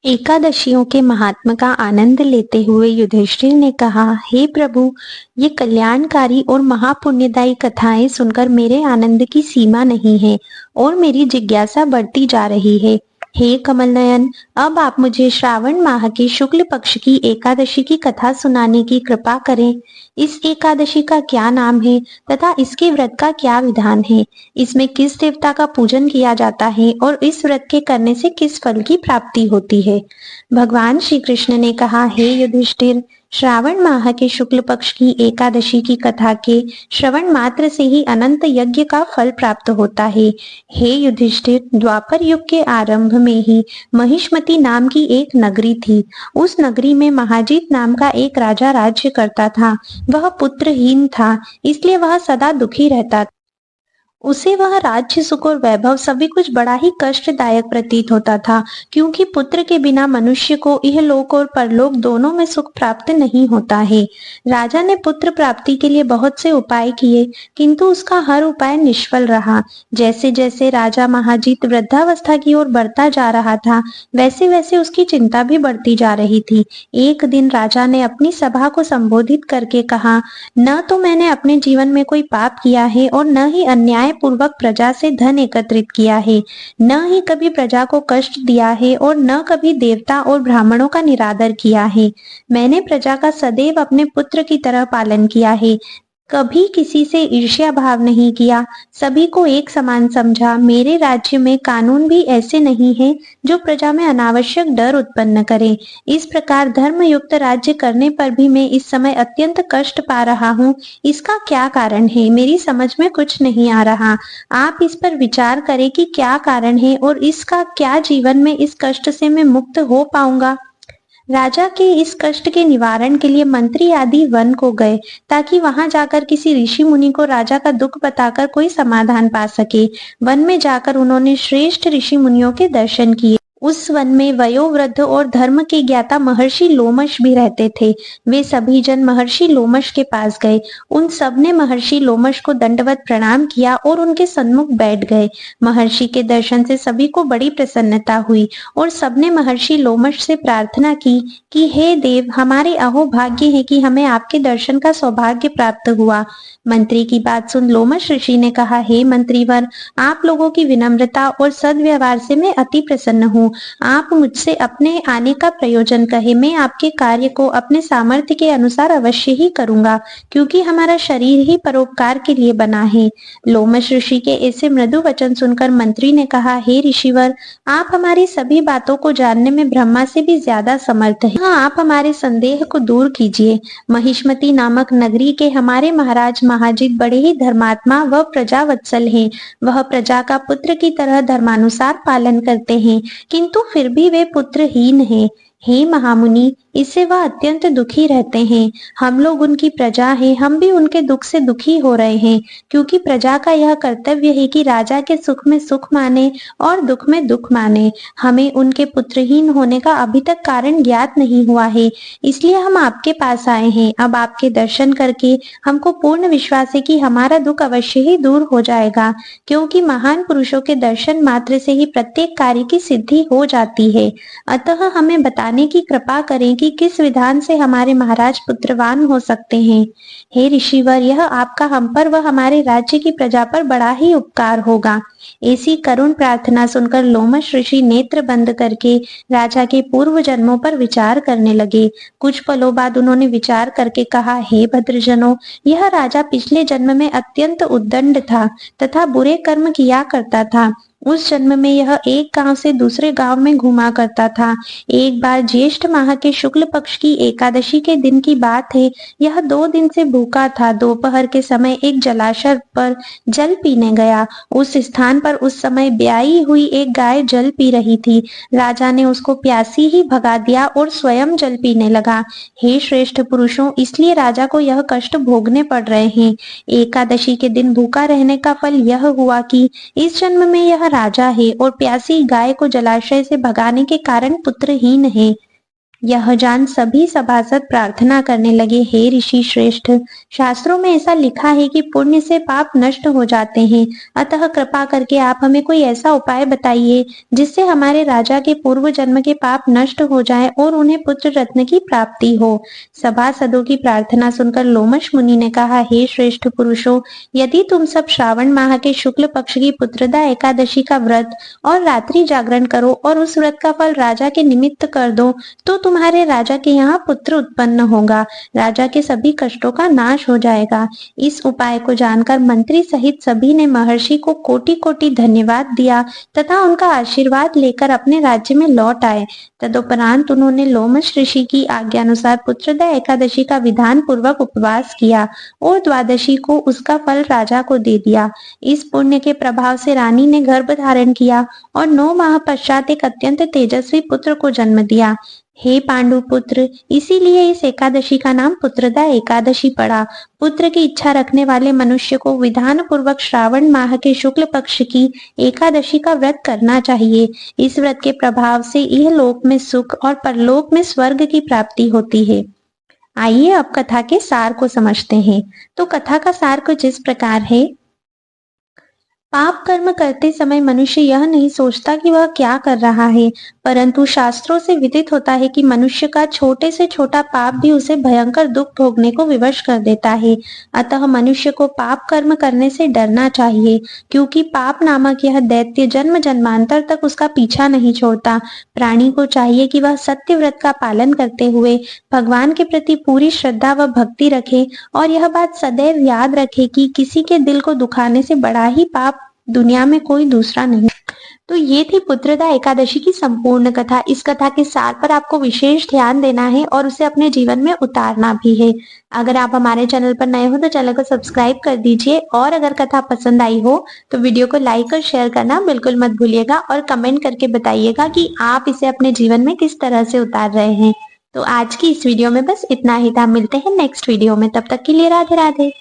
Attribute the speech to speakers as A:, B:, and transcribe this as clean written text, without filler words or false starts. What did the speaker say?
A: एकादशियों के महात्म का आनंद लेते हुए युधिष्ठिर ने कहा, हे प्रभु, ये कल्याणकारी और महापुण्यदायी कथाएं सुनकर मेरे आनंद की सीमा नहीं है और मेरी जिज्ञासा बढ़ती जा रही है। हे कमल नयन, अब आप मुझे श्रावण माह के शुक्ल पक्ष की एकादशी की कथा सुनाने की कृपा करें। इस एकादशी का क्या नाम है तथा इसके व्रत का क्या विधान है? इसमें किस देवता का पूजन किया जाता है और इस व्रत के करने से किस फल की प्राप्ति होती है? भगवान श्री कृष्ण ने कहा, हे युधिष्ठिर, श्रावण माह के शुक्ल पक्ष की एकादशी की कथा के श्रवण मात्र से ही अनंत यज्ञ का फल प्राप्त होता है। हे युधिष्ठिर, द्वापर युग के आरंभ में ही महिष्मति नाम की एक नगरी थी। उस नगरी में महाजीत नाम का एक राजा राज्य करता था। वह पुत्रहीन था, इसलिए वह सदा दुखी रहता था। उसे वह राज्य सुख और वैभव सभी कुछ बड़ा ही कष्टदायक प्रतीत होता था, क्योंकि पुत्र के बिना मनुष्य को इहलोक और परलोक दोनों में सुख प्राप्त नहीं होता है। राजा ने पुत्र प्राप्ति के लिए बहुत से उपाय किए, किंतु उसका हर उपाय निष्फल रहा। जैसे जैसे राजा महाजीत वृद्धावस्था की ओर बढ़ता जा रहा था, वैसे वैसे उसकी चिंता भी बढ़ती जा रही थी। एक दिन राजा ने अपनी सभा को संबोधित करके कहा, न तो मैंने अपने जीवन में कोई पाप किया है और न ही अन्याय पूर्वक प्रजा से धन एकत्रित किया है, न ही कभी प्रजा को कष्ट दिया है और न कभी देवता और ब्राह्मणों का निरादर किया है। मैंने प्रजा का सदैव अपने पुत्र की तरह पालन किया है, कभी किसी से ईर्ष्या भाव नहीं किया, सभी को एक समान समझा। मेरे राज्य में कानून भी ऐसे नहीं है जो प्रजा में अनावश्यक डर उत्पन्न करें। इस प्रकार धर्मयुक्त राज्य करने पर भी मैं इस समय अत्यंत कष्ट पा रहा हूँ। इसका क्या कारण है? मेरी समझ में कुछ नहीं आ रहा। आप इस पर विचार करें कि क्या कारण है और इसका क्या जीवन में इस कष्ट से मैं मुक्त हो पाऊंगा। राजा के इस कष्ट के निवारण के लिए मंत्री आदि वन को गए, ताकि वहां जाकर किसी ऋषि मुनि को राजा का दुख बताकर कोई समाधान पा सके। वन में जाकर उन्होंने श्रेष्ठ ऋषि मुनियों के दर्शन किए। उस वन में वयोवृद्ध और धर्म के ज्ञाता महर्षि लोमश भी रहते थे। वे सभी जन महर्षि लोमश के पास गए। उन सब ने महर्षि लोमश को दंडवत प्रणाम किया और उनके सन्मुख बैठ गए। महर्षि के दर्शन से सभी को बड़ी प्रसन्नता हुई और सबने महर्षि लोमश से प्रार्थना की कि हे देव, हमारे अहोभाग्य है कि हमें आपके दर्शन का सौभाग्य प्राप्त हुआ। मंत्री की बात सुन लोमश ऋषि ने कहा, हे मंत्रीवर, आप लोगों की विनम्रता और सद्व्यवहार से मैं अति प्रसन्न हूँ। आप मुझसे अपने आने का प्रयोजन कहे, मैं आपके कार्य को अपने सामर्थ्य के अनुसार अवश्य ही करूंगा, क्योंकि हमारा शरीर ही परोपकार के लिए बना है। लोमश ऋषि के ऐसे मृदु वचन सुनकर मंत्री ने कहा, हे ऋषिवर, आप हमारी सभी बातों को जानने में ब्रह्मा से भी ज्यादा समर्थ हैं। हाँ, आप हमारे संदेह को दूर कीजिए। महिष्मति नामक नगरी के हमारे महाराज महाजीत बड़े ही धर्मात्मा व प्रजावत्सल हैं। वह प्रजा का पुत्र की तरह धर्मानुसार पालन करते हैं, किंतु फिर भी वे पुत्रहीन हैं। हे महामुनि, इससे वह अत्यंत दुखी रहते हैं। हम लोग उनकी प्रजा हैं, हम भी उनके दुख से दुखी हो रहे हैं, क्योंकि प्रजा का यह कर्तव्य है कि राजा के सुख में सुख माने और दुख में दुख माने। हमें उनके पुत्रहीन होने का अभी तक कारण ज्ञात नहीं हुआ है, इसलिए हम आपके पास आए हैं। अब आपके दर्शन करके हमको पूर्ण विश्वास है कि हमारा दुख अवश्य ही दूर हो जाएगा, क्योंकि महान पुरुषों के दर्शन मात्र से ही प्रत्येक कार्य की सिद्धि हो जाती है। अतः हमें बताने की कृपा करें कि किस विधान से हमारे महाराज पुत्रवान हो सकते हैं। हे ऋषिवर, यह आपका हम पर व हमारे राज्य की प्रजा पर बड़ा ही उपकार होगा। ऐसी करुण प्रार्थना सुनकर लोमश ऋषि नेत्र बंद करके राजा के पूर्व जन्मों पर विचार करने लगे। कुछ पलों बाद उन्होंने विचार करके कहा, हे भद्रजनों, यह राजा पिछले जन्म में अत्यंत उद्दंड था तथा बुरे कर्म किया करता था। उस जन्म में यह एक गांव से दूसरे गांव में घूमा करता था। एक बार ज्येष्ठ माह के शुक्ल पक्ष की एकादशी के दिन की बात है। यह 2 दिन से भूखा था। दोपहर के समय एक जलाशय पर जल पीने गया। उस स्थान पर उस समय ब्याई हुई एक गाय जल पी रही थी। राजा ने उसको प्यासी ही भगा दिया और स्वयं जल पीने लगा। हे श्रेष्ठ पुरुषों, इसलिए राजा को यह कष्ट भोगने पड़ रहे हैं। एकादशी के दिन भूखा रहने का फल यह हुआ कि इस जन्म में यह राजा है और प्यासी गाय को जलाशय से भगाने के कारण पुत्रहीन है। यह जान सभी सभासद प्रार्थना करने लगे, हे ऋषि श्रेष्ठ, शास्त्रों में ऐसा लिखा है कि पुण्य से पाप नष्ट हो जाते हैं, अतः कृपा करके आप हमें कोई ऐसा उपाय बताइए जिससे हमारे राजा के पूर्व जन्म के पाप नष्ट हो जाए और उन्हें पुत्र रत्न की प्राप्ति हो। सभासदों की प्रार्थना सुनकर लोमश मुनि ने कहा, हे श्रेष्ठ पुरुषों, यदि तुम सब श्रावण माह के शुक्ल पक्ष की पुत्रदा एकादशी का व्रत और रात्रि जागरण करो और उस व्रत का फल राजा के निमित्त कर दो, तो तुम्हारे राजा के यहाँ पुत्र उत्पन्न होगा, राजा के सभी कष्टों का नाश हो जाएगा। इस उपाय को जानकर मंत्री सहित सभी ने महर्षि को कोटि कोटि धन्यवाद दिया तथा उनका आशीर्वाद लेकर अपने राज्य में लौट आए। तदुपरांत उन्होंने लोमश ऋषि की आज्ञानुसार पुत्रदा एकादशी का विधान पूर्वक उपवास किया और द्वादशी को उसका फल राजा को दे दिया। इस पुण्य के प्रभाव से रानी ने गर्भ धारण किया और 9 माह पश्चात एक अत्यंत तेजस्वी पुत्र को जन्म दिया। हे पांडु पुत्र, इसीलिए इस एकादशी का नाम पुत्रदा एकादशी पड़ा। पुत्र की इच्छा रखने वाले मनुष्य को विधान पूर्वक श्रावण माह के शुक्ल पक्ष की एकादशी का व्रत करना चाहिए। इस व्रत के प्रभाव से यह लोक में सुख और परलोक में स्वर्ग की प्राप्ति होती है। आइए अब कथा के सार को समझते हैं। तो कथा का सार कुछ इस प्रकार है। पाप कर्म करते समय मनुष्य यह नहीं सोचता कि वह क्या कर रहा है, परंतु शास्त्रों से विदित होता है कि मनुष्य का छोटे से छोटा पाप भी उसे भयंकर दुख भोगने को विवश कर देता है। अतः मनुष्य को पाप कर्म करने से डरना चाहिए, क्योंकि पाप नामक यह दैत्य जन्म जन्मांतर तक उसका पीछा नहीं छोड़ता। प्राणी को चाहिए कि वह सत्य व्रत का पालन करते हुए भगवान के प्रति पूरी श्रद्धा व भक्ति रखे और यह बात सदैव याद रखे कि किसी के दिल को दुखाने से बड़ा ही पाप दुनिया में कोई दूसरा नहीं। तो ये थी पुत्रदा एकादशी की संपूर्ण कथा। इस कथा के सार पर आपको विशेष ध्यान देना है और उसे अपने जीवन में उतारना भी है। अगर आप हमारे चैनल पर नए हो तो चैनल को सब्सक्राइब कर दीजिए और अगर कथा पसंद आई हो तो वीडियो को लाइक और शेयर करना बिल्कुल मत भूलिएगा और कमेंट करके बताइएगा कि आप इसे अपने जीवन में किस तरह से उतार रहे हैं। तो आज की इस वीडियो में बस इतना ही था। मिलते हैं नेक्स्ट वीडियो में, तब तक के लिए राधे राधे।